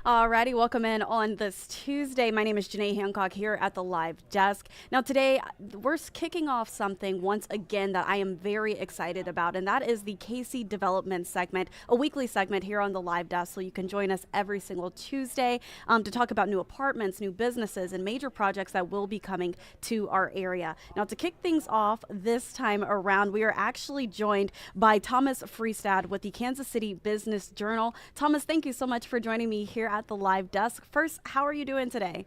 Alrighty, welcome in on this Tuesday. My name is Janae Hancock here at the live desk. Now, today we're kicking off something once again that I am very excited about, and that is the Casey Development segment, a weekly segment here on the live desk. So you can join us every single Tuesday to talk about new apartments, new businesses, and major projects that will be coming to our area. Now, to kick things off this time around, we are actually joined by Thomas Friestad with the Kansas City Business Journal. Thomas, thank you so much for joining me here at the live desk. First, how are you doing today?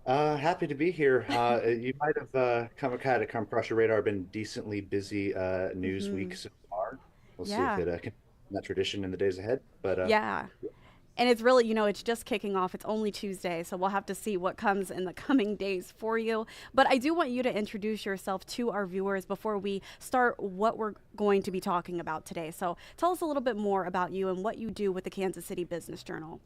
Happy to be here. You might have kind of come across your radar. Been decently busy news week so far. We'll see if Yeah, it can that tradition in the days ahead. But yeah. And it's really, it's just kicking off. It's only Tuesday, so we'll have to see what comes in the coming days for you. But I do want you to introduce yourself to our viewers before we start what we're going to be talking about today. So tell us a little bit more about you and what you do with the Kansas City Business Journal.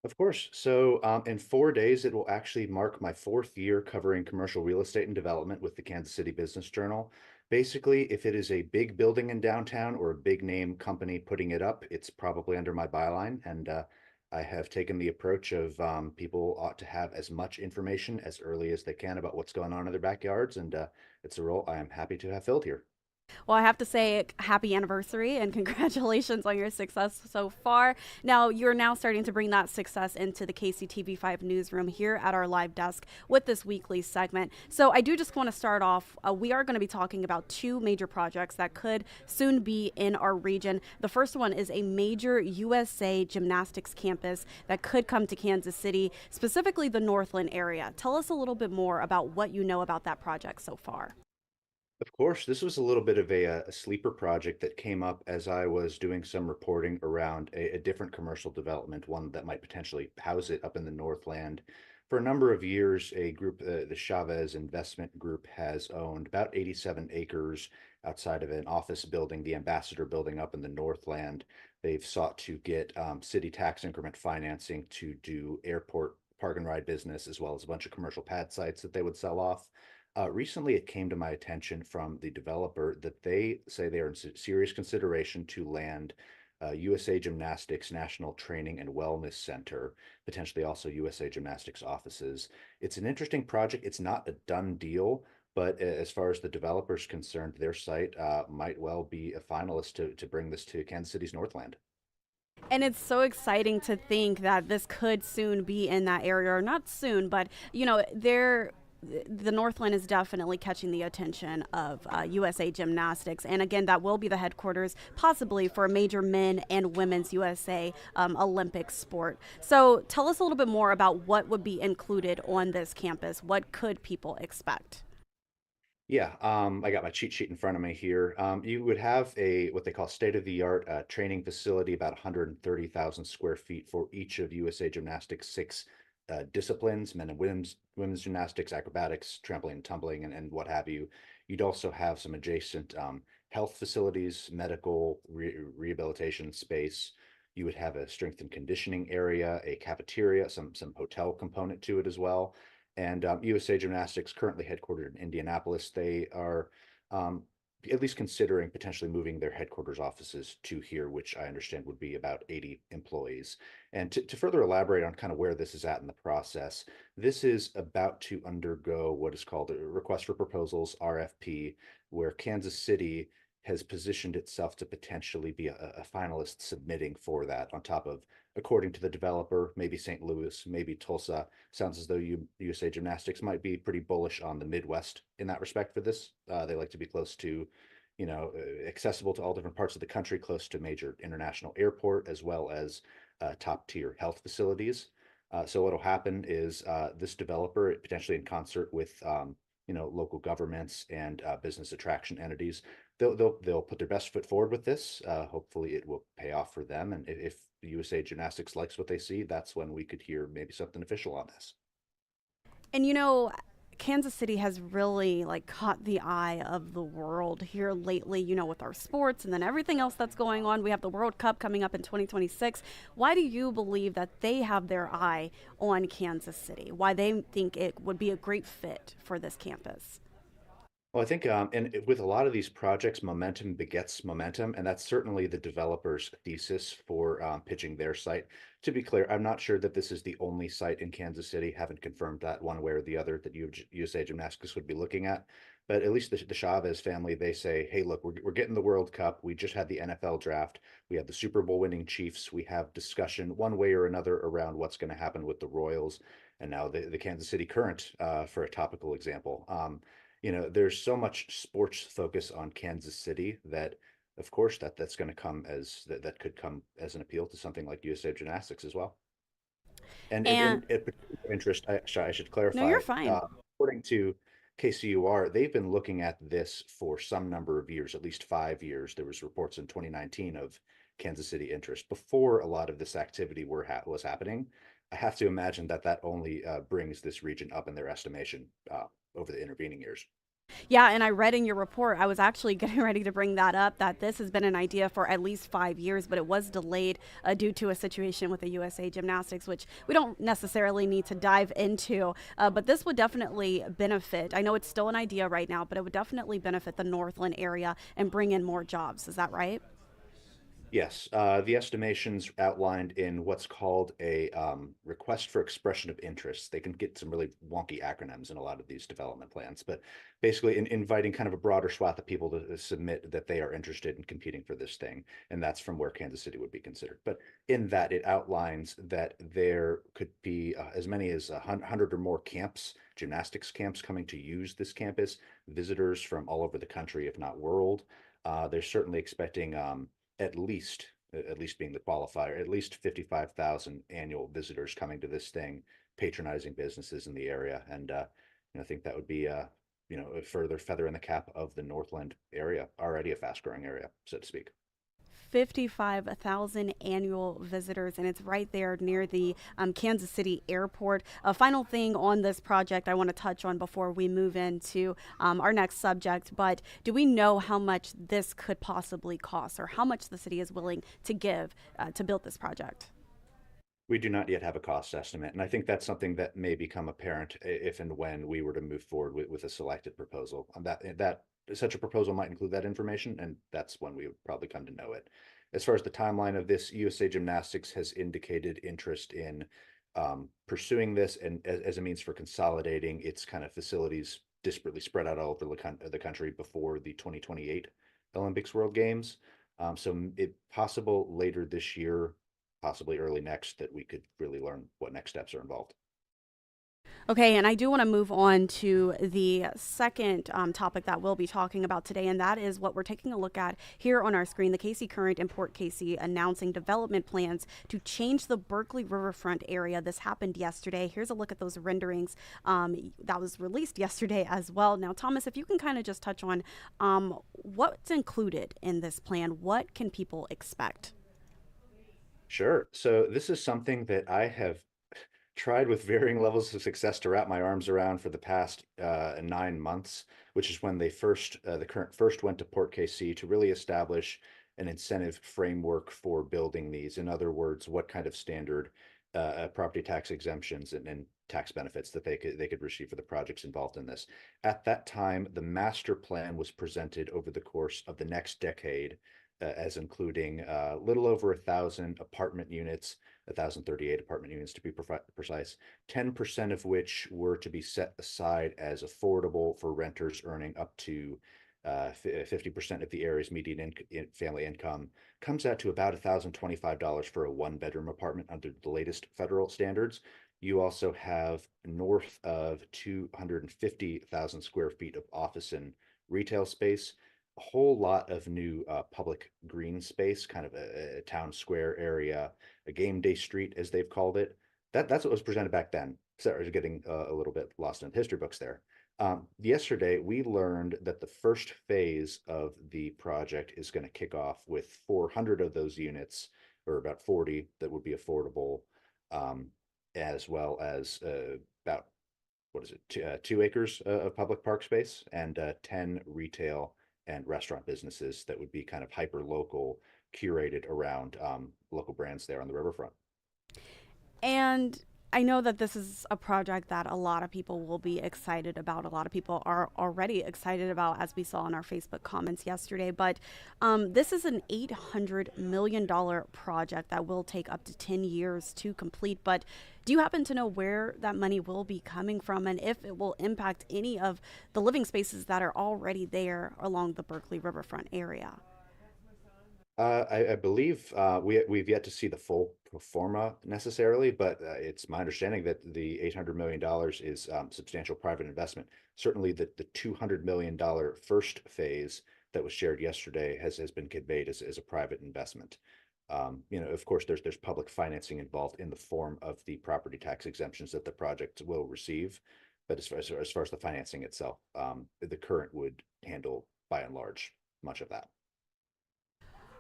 of course, so in 4 days, it will actually mark my fourth year covering commercial real estate and development with the Kansas City Business Journal. Basically, if it is a big building in downtown or a big name company putting it up, it's probably under my byline. And I have taken the approach of people ought to have as much information as early as they can about what's going on in their backyards. And it's a role I am happy to have filled here. Well, I have to say happy anniversary and congratulations on your success so far. Now, you're now starting to bring that success into the KCTV5 newsroom here at our live desk with this weekly segment. So, I do just want to start off. We are going to be talking about two major projects that could soon be in our region. The first one is a major USA Gymnastics campus that could come to Kansas City, specifically the Northland area. Tell us a little bit more about what you know about that project so far. Of course, this was a little bit of a sleeper project that came up as I was doing some reporting around a different commercial development, one that might potentially house it up in the Northland. For a number of years, a group, the Chavez Investment Group, has owned about 87 acres outside of an office building, the Ambassador Building up in the Northland. They've sought to get city tax increment financing to do airport park and ride business, as well as a bunch of commercial pad sites that they would sell off. Recently, it came to my attention from the developer that they say they are in serious consideration to land USA Gymnastics National Training and Wellness Center, potentially also USA Gymnastics offices. It's an interesting project. It's not a done deal, but as far as the developer's concerned, their site might well be a finalist to bring this to Kansas City's Northland. And it's so exciting to think that this could soon be in that area, or not soon, but the Northland is definitely catching the attention of USA Gymnastics. And again, that will be the headquarters possibly for a major men and women's USA Olympic sport. So tell us a little bit more about what would be included on this campus. What could people expect? Yeah, I got my cheat sheet in front of me here. You would have a what they call state-of-the-art training facility, about 130,000 square feet for each of USA Gymnastics six disciplines: men and women's gymnastics, acrobatics, trampoline, and tumbling, and what have you. You'd also have some adjacent health facilities, medical rehabilitation space. You would have a strength and conditioning area, a cafeteria, some hotel component to it as well. And USA Gymnastics, currently headquartered in Indianapolis, they are at least considering potentially moving their headquarters offices to here, which I understand would be about 80 employees. And to further elaborate on kind of where this is at in the process, this is about to undergo what is called a request for proposals, RFP, where Kansas City has positioned itself to potentially be a finalist submitting for that on top of, according to the developer, maybe St. Louis, maybe Tulsa. Sounds as though USA Gymnastics might be pretty bullish on the Midwest in that respect for this. They like to be close to, accessible to all different parts of the country, close to major international airport, as well as top tier health facilities. So what'll happen is this developer, potentially in concert with local governments and business attraction entities, they'll put their best foot forward with this. Hopefully, it will pay off for them. And if the USA Gymnastics likes what they see, that's when we could hear maybe something official on this. And Kansas City has really like caught the eye of the world here lately, with our sports and then everything else that's going on. We have the World Cup coming up in 2026. Why do you believe that they have their eye on Kansas City? Why they think it would be a great fit for this campus? Well, I think, with a lot of these projects, momentum begets momentum, and that's certainly the developer's thesis for pitching their site. To be clear, I'm not sure that this is the only site in Kansas City. Haven't confirmed that one way or the other that USA Gymnastics would be looking at. But at least the Chavez family, they say, hey, look, we're getting the World Cup. We just had the NFL draft. We have the Super Bowl winning Chiefs. We have discussion one way or another around what's going to happen with the Royals. And now the Kansas City Current, for a topical example. There's so much sports focus on Kansas City that, of course, that's going to come as that could come as an appeal to something like USA Gymnastics as well. And And in particular interest, I should no, you're clarify, fine. according to KCUR, they've been looking at this for some number of years, at least 5 years. There was reports in 2019 of Kansas City interest before a lot of this activity was happening. I have to imagine that that only brings this region up in their estimation over the intervening years. Yeah, and I read in your report, I was actually getting ready to bring that up, that this has been an idea for at least 5 years, but it was delayed due to a situation with the USA Gymnastics, which we don't necessarily need to dive into. But this would definitely benefit. I know it's still an idea right now, but it would definitely benefit the Northland area and bring in more jobs. Is that right? Yes, the estimations outlined in what's called a request for expression of interest. They can get some really wonky acronyms in a lot of these development plans, but basically inviting kind of a broader swath of people to submit that they are interested in competing for this thing, and that's from where Kansas City would be considered. But in that, it outlines that there could be as many as 100 or more camps, gymnastics camps, coming to use this campus, visitors from all over the country, if not world. They're certainly expecting at least at least being the qualifier, at least 55,000 annual visitors coming to this thing, patronizing businesses in the area. And I think that would be a further feather in the cap of the Northland area, already a fast growing area, so to speak. 55,000 annual visitors, and it's right there near the Kansas City airport. A final thing on this project I want to touch on before we move into our next subject, but do we know how much this could possibly cost or how much the city is willing to give to build this project? We do not yet have a cost estimate, and I think that's something that may become apparent if and when we were to move forward with a selected proposal. That such a proposal might include that information, and that's when we would probably come to know it. As far as the timeline of this, USA Gymnastics has indicated interest in pursuing this and as a means for consolidating its kind of facilities disparately spread out all over the country before the 2028 Olympics World Games. So it possible later this year, possibly early next, that we could really learn what next steps are involved. Okay, and I do want to move on to the second topic that we'll be talking about today, and that is what we're taking a look at here on our screen. The Casey Current and Port Casey announcing development plans to change the Berkeley Riverfront area. This happened yesterday. Here's a look at those renderings that was released yesterday as well. Now, Thomas, if you can kind of just touch on what's included in this plan, what can people expect? Sure. So this is something that I have tried with varying levels of success to wrap my arms around for the past 9 months, which is when the current first went to Port KC to really establish an incentive framework for building these. In other words, what kind of standard property tax exemptions and tax benefits that they could receive for the projects involved in this. At that time, the master plan was presented over the course of the next decade as including a little over 1,000 apartment units, 1,038 apartment units to be precise, 10% of which were to be set aside as affordable for renters earning up to 50% of the area's median family income. Comes out to about $1,025 for a one-bedroom apartment under the latest federal standards. You also have north of 250,000 square feet of office and retail space, a whole lot of new public green space, kind of a town square area, a game day street, as they've called it. That's what was presented back then. Sorry, getting a little bit lost in the history books there. Yesterday, we learned that the first phase of the project is going to kick off with 400 of those units, or about 40 that would be affordable, um, as well as about, what is it, 2 acres of public park space and 10 retail and restaurant businesses that would be kind of hyper local, curated around local brands there on the riverfront. And I know that this is a project that a lot of people will be excited about. A lot of people are already excited about, as we saw in our Facebook comments yesterday. But this is an $800 million project that will take up to 10 years to complete. But do you happen to know where that money will be coming from and if it will impact any of the living spaces that are already there along the Berkeley riverfront area? I believe we've yet to see the full pro forma necessarily, but it's my understanding that the $800 million is substantial private investment. Certainly, the $200 million first phase that was shared yesterday has been conveyed as a private investment. Of course, there's public financing involved in the form of the property tax exemptions that the project will receive, but as far as the financing itself, the current would handle by and large much of that.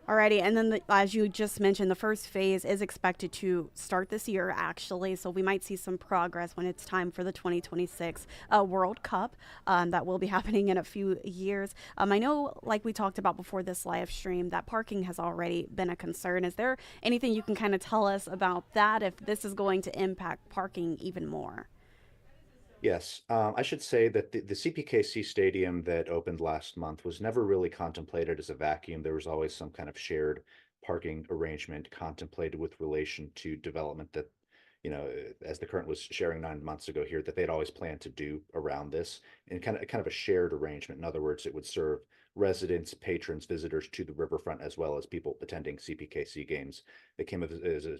Alrighty, and then as you just mentioned, the first phase is expected to start this year, actually. So we might see some progress when it's time for the 2026 World Cup that will be happening in a few years. I know, like we talked about before this live stream, that parking has already been a concern. Is there anything you can kind of tell us about that? If this is going to impact parking even more? Yes, I should say that the CPKC stadium that opened last month was never really contemplated as a vacuum. There was always some kind of shared parking arrangement contemplated with relation to development that, as the current was sharing 9 months ago here, that they'd always planned to do around this, and kind of a shared arrangement. In other words, it would serve residents, patrons, visitors to the riverfront, as well as people attending CPKC games. It came as a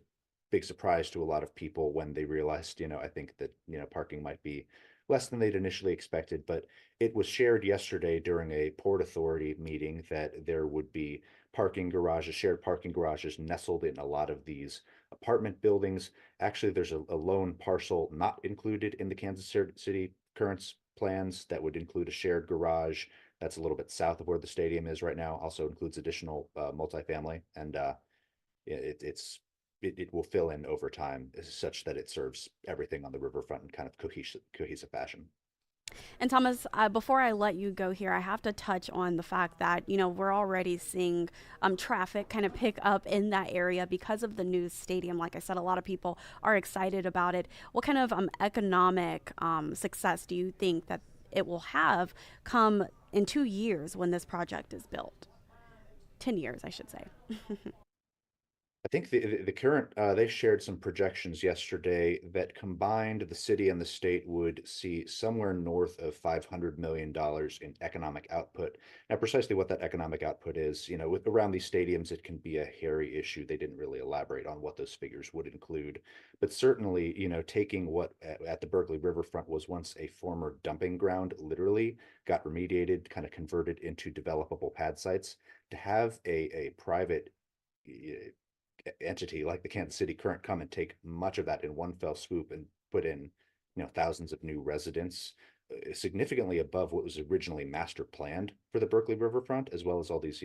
big surprise to a lot of people when they realized, I think that, parking might be less than they'd initially expected, but it was shared yesterday during a Port Authority meeting that there would be parking garages, shared parking garages nestled in a lot of these apartment buildings. Actually, there's a lone parcel not included in the Kansas City Currents plans that would include a shared garage that's a little bit south of where the stadium is right now. Also includes additional multifamily, and it will fill in over time such that it serves everything on the riverfront in kind of cohesive fashion. And Thomas, before I let you go here, I have to touch on the fact that we're already seeing traffic kind of pick up in that area because of the new stadium. Like I said, a lot of people are excited about it. What kind of economic success do you think that it will have come in 2 years when this project is built? 10 years, I should say. I think the current they shared some projections yesterday that combined the city and the state would see somewhere north of $500 million in economic output. Now, precisely what that economic output is, with around these stadiums, it can be a hairy issue. They didn't really elaborate on what those figures would include, but certainly, taking what at the Berkeley riverfront was once a former dumping ground, literally got remediated, kind of converted into developable pad sites, to have a private entity like the Kansas City Current come and take much of that in one fell swoop and put in, thousands of new residents, significantly above what was originally master planned for the Berkeley riverfront, as well as all these,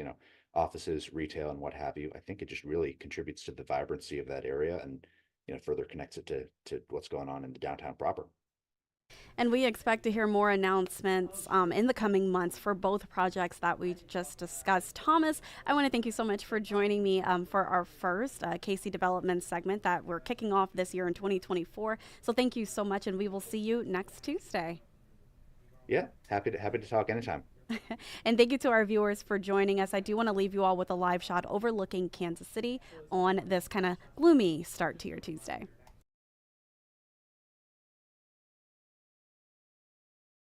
offices, retail, and what have you. I think it just really contributes to the vibrancy of that area and, further connects it to what's going on in the downtown proper. And we expect to hear more announcements in the coming months for both projects that we just discussed. Thomas, I want to thank you so much for joining me for our first KC Development segment that we're kicking off this year in 2024. So thank you so much, and we will see you next Tuesday. Yeah, happy to talk anytime. And thank you to our viewers for joining us. I do want to leave you all with a live shot overlooking Kansas City on this kind of gloomy start to your Tuesday.